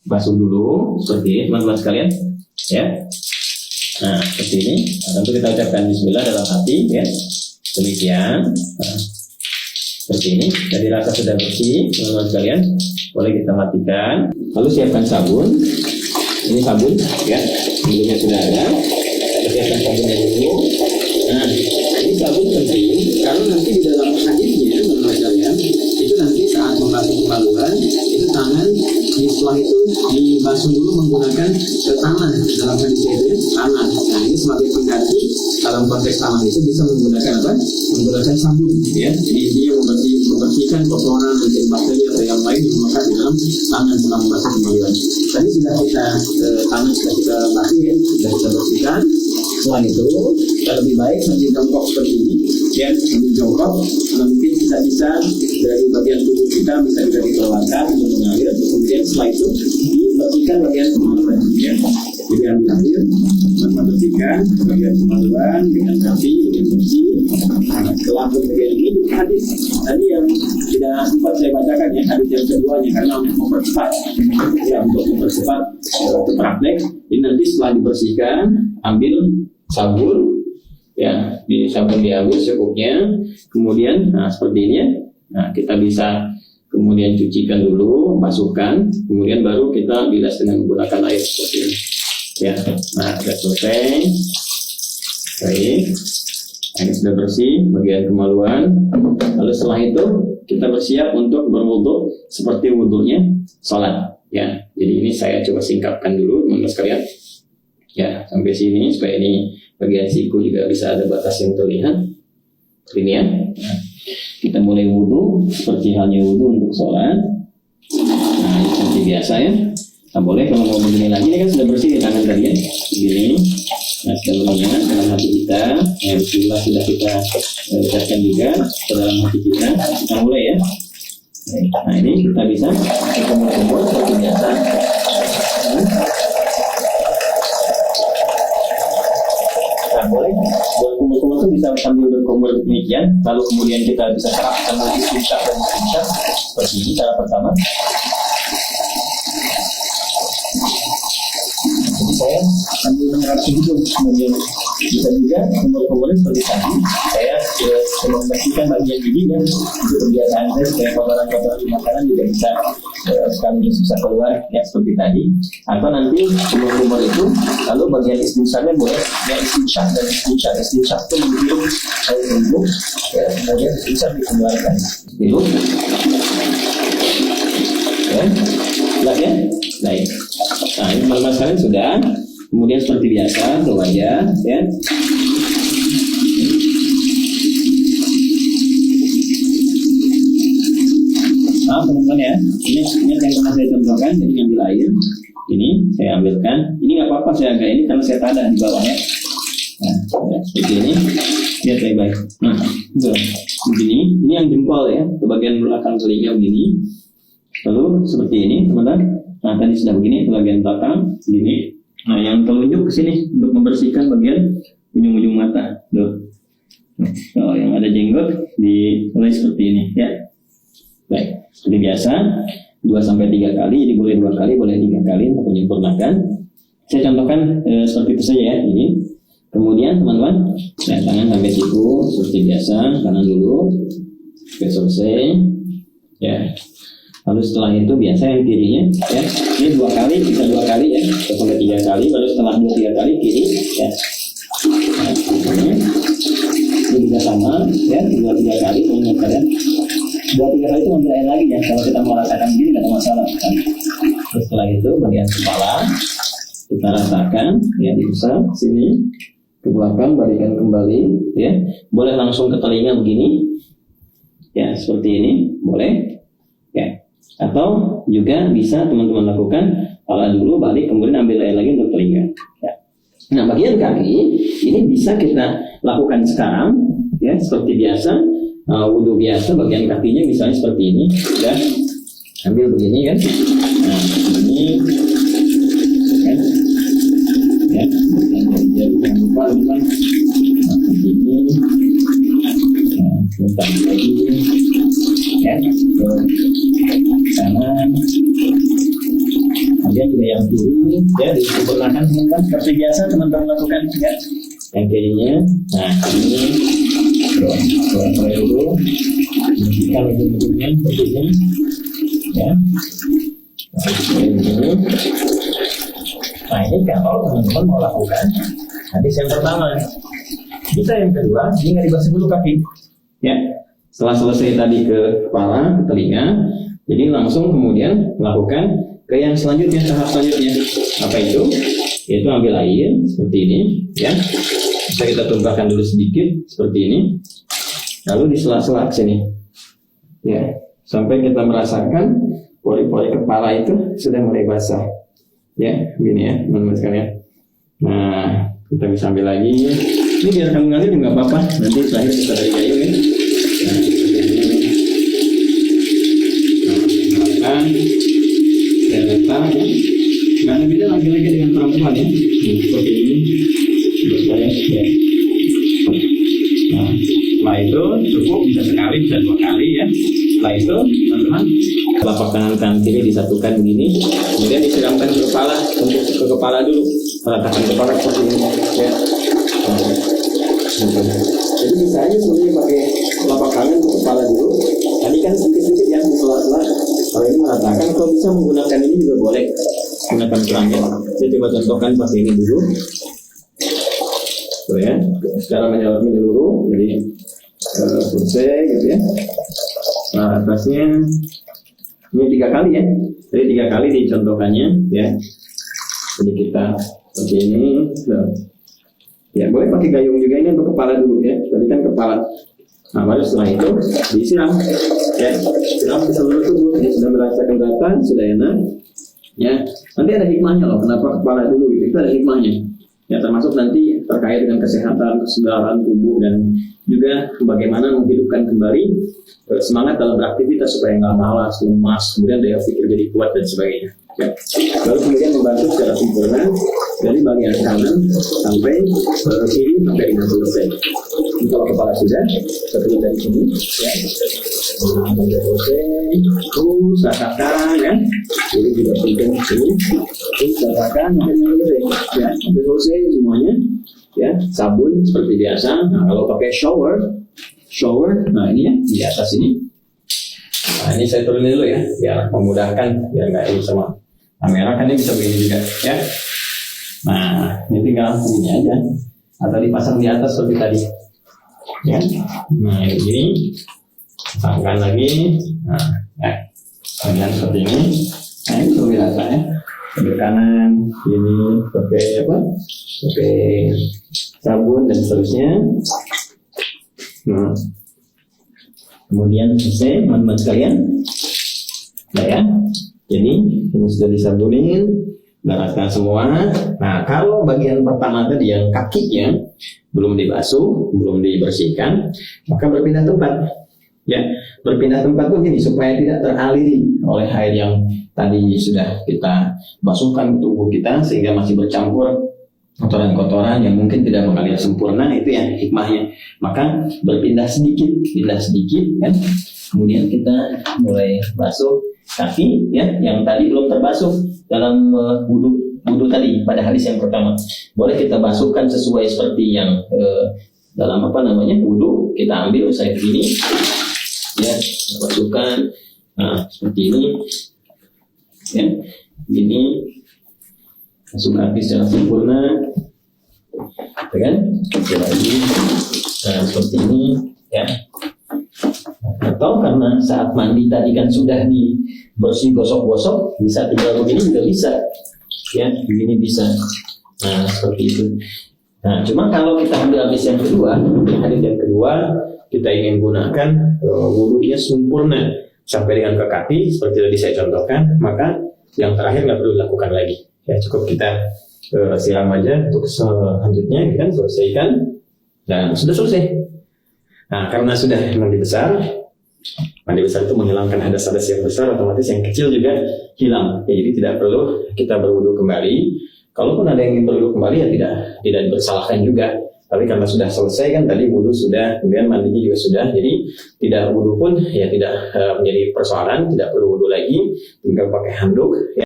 basuh dulu seperti ini teman-teman sekalian ya. Nah seperti ini. Nah, tentu kita ucapkan bismillah dalam hati ya. Demikian. Nah, seperti ini. Jadi rasa sudah bersih teman-teman sekalian, boleh kita matikan. Lalu siapkan sabun. Ini sabun ya, minumnya sudah ada. Siapkan sabunnya dulu. Nah ini sabun penting karena nanti di dalam hadisnya teman-teman sekalian itu nanti saat membasuh kemaluan itu tangan setelah itu dibasuh dulu menggunakan tangan. Dalam hadis itu tangan. Nah ini sebagai pengganti dalam konteks tangan itu bisa menggunakan apa? Menggunakan sabun ya. Jadi dia membersihkan kotoran dan bakteri atau yang lain yang melekat di dalam tangan setelah membasuh kemaluan. Tadi sudah kita tangan sudah kita basuh ya, sudah kita bersihkan. Setelah itu kita lebih baik sambil jongkok seperti ini ya, sambil jongkok mungkin kita bisa dari bagian tubuh kita bisa dikeluarkan untuk mengalir. Kemudian setelah itu dibersihkan bagian kemaluan ya. Jadi ambil air, bersihkan bagian kemaluan dengan kaki dengan bersih. Setelah bagian ini hadis tadi yang tidak sempat saya bacakan ya, hadis yang keduanya karena untuk mempercepat ya, untuk mempercepat praktek. Ini nanti setelah dibersihkan ambil sabun ya, di sabun diambil secukupnya, kemudian nah seperti ini ya. Nah kita bisa kemudian cucikan dulu, basuhkan, kemudian baru kita bilas dengan menggunakan air seperti ini ya. Nah sudah selesai. Baik, ini sudah bersih bagian kemaluan. Lalu setelah itu kita bersiap untuk berwudu seperti wudunya sholat ya. Jadi ini saya coba singkapkan dulu teman-teman sekalian ya, sampai sini supaya ini bagian siku juga bisa ada batas yang terlihat. Ini ya. Nah, kita mulai wudhu seperti halnya wudhu untuk sholat. Nah ini seperti biasa ya. Nah boleh kalau mau begini lagi, ini kan sudah bersih di tangan tadi ya, begini. Nah sebenarnya dalam hati kita ya, bismillah sudah kita ucapkan juga ke dalam hati kita. Kita mulai ya. Nah ini kita bisa kumur-kumur seperti biasa. Nah boleh buat kumur-kumur itu bisa sambil berkumur demikian, lalu kemudian kita bisa serapkan lagi istinsyaq dan istinsyaq seperti ini cara pertama. Jadi saya sambil menyerap sedikit, kemudian bisa juga kumur-kumurnya seperti tadi. Saya membersihkan bagian gigi dan itu kebiasaan saya supaya kotoran-kotoran di makanan juga bisa sekaligus bisa keluar ya seperti tadi. Atau nanti kumur-kumur itu lalu bagian istinsyaqnya boleh ya, istinsyaq dan istinsyaq itu menghirup air tubuh ya, kemudian istinsyaq dikeluarkan itu ya. Jelas ya? Baik. Nah ini teman-teman sekalian sudah. Kemudian seperti biasa ke wajah ya. Maaf teman-teman ya, ini yang pernah saya contohkan. Jadi ngambil air, ini saya ambilkan. Ini nggak apa-apa saya agak ini karena saya tada di bawahnya. Nah seperti ini, lihat baik-baik. Nah begini, ini yang jempol ya, ke bagian belakang telinga begini. Lalu seperti ini teman-teman. Nah tadi sudah begini, ke bagian belakang begini. Nah yang telunjuk ke sini untuk membersihkan bagian ujung-ujung mata. Tuh. Kalau yang ada jenggot dimulai seperti ini ya. Baik, seperti biasa 2-3 kali, jadi boleh 2 kali, boleh 3 kali untuk menyempurnakan. Saya contohkan seperti itu saja ya. Ini. Kemudian teman-teman, nah, tangan sampai siku seperti biasa, kanan dulu, sampai selesai ya. Lalu setelah itu biasa yang kirinya ya, ini 2 kali, bisa 2 kali ya, sampai 3 kali, baru setelah 2-3 kali kiri ya. Nah, ini juga sama ya, 2-3 kali teman-teman sekalian. 2-3 kali itu ngambil air lagi ya, kalau kita mau rasakan begini nggak ada masalah kan. Terus setelah itu bagian kepala kita rasakan ya, diusap sini ke belakang, balikan kembali ya. Boleh langsung ke telinga begini ya, seperti ini boleh ya. Atau juga bisa teman-teman lakukan pala dulu, balik, kemudian ambil air lagi untuk telinga ya. Nah bagian kaki ini bisa kita lakukan sekarang ya, seperti biasa. Wudhu biasa, bagian kakinya misalnya seperti ini ya, ambil begini kan. Nah ini kan ya, jangan lupa teman ini bentar lagi ya, ke kanan yang kiri ya disempurnakan teman-teman seperti biasa teman-teman lakukan ya. Yang kirinya, nah ini doa dulu, bersihkan ujung-ujungnya seperti ini ya. Nah ini kalau teman-teman mau lakukan hadis yang pertama. Bisa yang kedua, ini nggak dibasuh dulu kaki ya. Setelah selesai tadi ke kepala, ke telinga, jadi langsung kemudian melakukan ke yang selanjutnya, tahap selanjutnya. Apa itu? Yaitu ambil air seperti ini ya. Bisa kita tumpahkan dulu sedikit seperti ini. Lalu di sela-sela sini ya, sampai kita merasakan pori-pori kepala itu sudah mulai basah ya, begini ya teman-teman sekalian. Nah kita bisa ambil lagi, ini biarkan mengalir nggak apa-apa, nanti terakhir kita dari gayung ya. Nah, dan letak ya. Nggak ada beda lagi-lagi dengan perempuan ya, seperti ini ya. Nah setelah itu cukup, bisa sekali, bisa 2 kali ya. Setelah itu teman-teman, telapak tangan kanan kiri disatukan begini, kemudian disiramkan ke kepala, untuk ke kepala dulu, meratakan kepala seperti ini ya. Jadi bisa aja sebenarnya pakai telapak tangan ke kepala dulu. Tadi kan sedikit-sedikit yang di sela-sela. Kalau ini meratakan, kalau bisa menggunakan ini juga boleh, gunakan kerangnya. Saya coba contohkan pakai ini dulu. Tuh ya, secara menyeluruh, jadi selesai gitu ya. Nah atasnya ini 3 kali ya, jadi 3 kali dicontohkannya ya. Jadi kita seperti ini ya, boleh pakai gayung juga, ini untuk kepala dulu ya, tadi kan kepala. Nah baru setelah itu disiram ya, siram ke seluruh tubuh. Ini sudah merasakan rata, sudah enak ya. Nanti ada hikmahnya loh, kenapa kepala dulu gitu, itu ada hikmahnya ya, termasuk nanti terkait dengan kesehatan, kesegaran tubuh, dan juga bagaimana menghidupkan kembali semangat dalam beraktivitas supaya nggak malas, lemas, kemudian daya pikir jadi kuat dan sebagainya ya. Lalu kemudian membantu secara sempurna dari bagian kanan sampai kiri sampai dengan selesai. Kalau kepala sudah seperti dari sini ya, sampai selesai, terus rasakan ya. Jadi tidak penting sini, terus rasakan sampai selesai ya, sampai selesai semuanya ya. Sabun seperti biasa. Nah kalau pakai shower, nah ini ya di atas ini. Nah ini saya turunin dulu ya, biar memudahkan, biar nggak ini sama kamera kan, ini bisa begini juga ya. Nah ini tinggal ini aja, atau dipasang di atas seperti tadi ya. Nah ini pasangkan lagi. Nah kemudian seperti ini. Nah ini lebih rasa ya, sebelah kanan ini pakai apa, pakai sabun dan seterusnya. Nah kemudian selesai teman-teman sekalian. Nah ya, jadi ini sudah disabunin, udah rata semua. Nah kalau bagian pertama tadi yang kakinya belum dibasuh, belum dibersihkan, maka berpindah tempat ya. Berpindah tempat tuh gini, supaya tidak teraliri oleh air yang tadi sudah kita basuhkan tubuh kita, sehingga masih bercampur kotoran-kotoran yang mungkin tidak mengalir sempurna. Itu ya hikmahnya. Maka berpindah sedikit, pindah sedikit kan. Kemudian kita mulai basuh kaki ya, yang tadi belum terbasuh dalam wudhu tadi pada hadis yang pertama. Boleh kita basuhkan sesuai seperti yang dalam apa namanya wudhu. Kita ambil usai begini ya, basuhkan. Nah seperti ini ya, ini masuk kaki secara sempurna ya kan. Oke lagi. Nah seperti ini ya. Atau karena saat mandi tadi kan sudah dibersih gosok-gosok, bisa tinggal begini juga bisa ya, begini bisa. Nah seperti itu. Nah cuma kalau kita ambil hadis yang kedua, kita ingin gunakan wudhunya sempurna sampai dengan ke kaki seperti tadi saya contohkan, maka yang terakhir nggak perlu dilakukan lagi ya, cukup kita siram aja untuk selanjutnya kan, selesaikan dan sudah selesai. Nah karena sudah mandi besar itu menghilangkan hadas-hadas yang besar, otomatis yang kecil juga hilang ya, jadi tidak perlu kita berwudu kembali. Kalaupun ada yang ingin berwudu kembali ya tidak dipersalahkan juga. Tapi karena sudah selesai kan tadi wudu sudah, kemudian mandinya juga sudah, jadi tidak wudu pun ya tidak menjadi persoalan, tidak perlu wudu lagi, tinggal pakai handuk ya.